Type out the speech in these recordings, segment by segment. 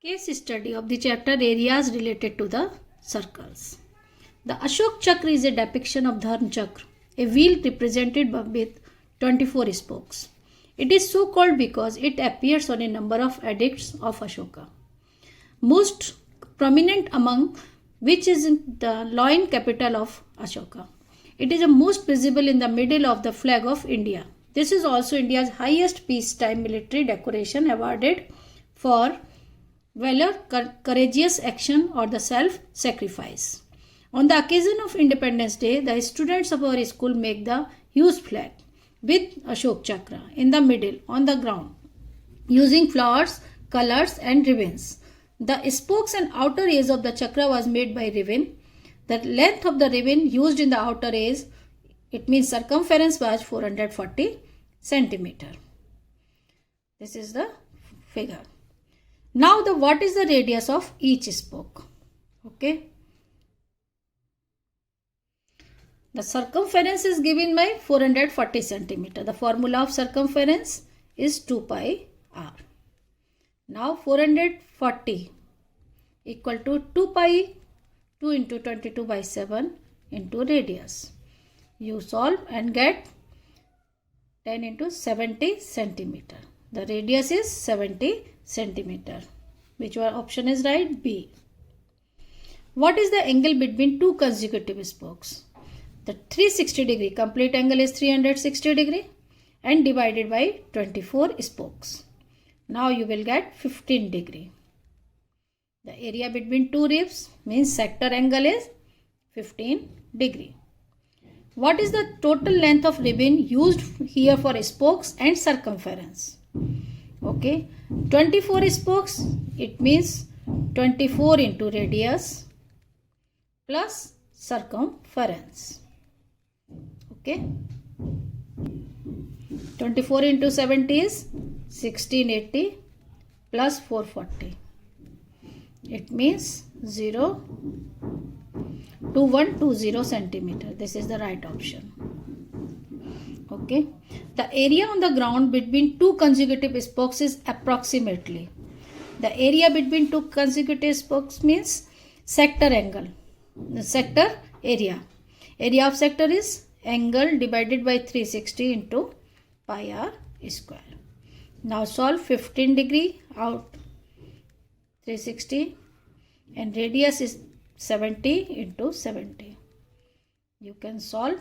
Case study of the chapter areas related to the circles. The Ashok Chakra is a depiction of Dharma Chakra, a wheel represented with 24 spokes. It is so called because it appears on a number of edicts of Ashoka. Most prominent among which is the loin capital of Ashoka. It is the most visible in the middle of the flag of India. This is also India's highest peacetime military decoration awarded for valor, courageous action or the self-sacrifice. On the occasion of Independence Day, the students of our school make the huge flag with Ashok Chakra in the middle on the ground using flowers, colors and ribbons. The spokes and outer edge of the chakra was made by ribbon. The length of the ribbon used in the outer edge, it means circumference, was 440 centimeter. This is the figure. Now what is the radius of each spoke? Okay. The circumference is given by 440 centimeter. The formula of circumference is 2 pi r. Now 440 equal to 2 pi 2 into 22 by 7 into radius. You solve and get 10 into 70 centimeter. The radius is 70 centimeter. Which one option is right? B. What is the angle between two consecutive spokes? The 360 degree complete angle is 360 degree and divided by 24 spokes. Now you will get 15 degree. The area between two ribs means sector angle is 15 degree. What is the total length of ribbon used here for spokes and circumference? Okay, 24 spokes, it means 24 into radius plus circumference. Okay, 24 into 70 is 1680 plus 440. It means 0.2120 centimeter. This is the right option. Okay. The area on the ground between two consecutive spokes is approximately. The area between two consecutive spokes means sector angle. The sector area. Area of sector is angle divided by 360 into pi r square. Now solve 15 degree out 360 and radius is 70 into 70. You can solve,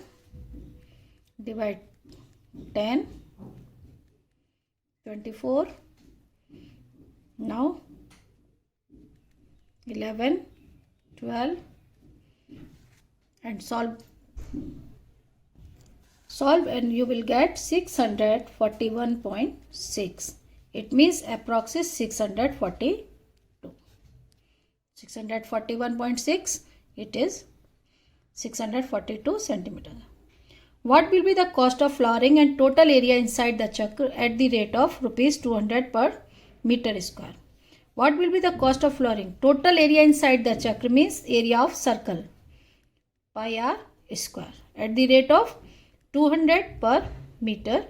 divide 10, 24, now 11, 12 and solve and you will get 641.6. It means approx is 642. 641.6, it is 642 centimeter. What will be the cost of flooring and total area inside the chakra at the rate of rupees 200 per meter square? What will be the cost of flooring? Total area inside the chakra means area of circle, pi r square, at the rate of 200 per meter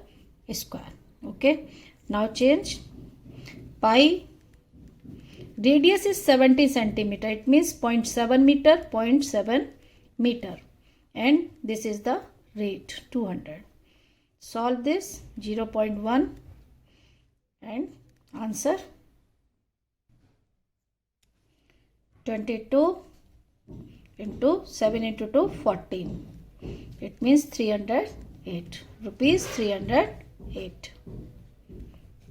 square. Okay. Now change pi. Radius is 70 centimeter. It means 0.7 meter, 0.7 meter. And this is the rate 200. Solve this 0.1 and answer 22 into 7 into 2, 14. It means 308. Rupees 308.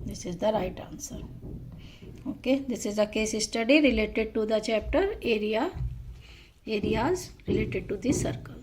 This is the right answer. Okay, this is a case study related to the chapter areas related to the circle.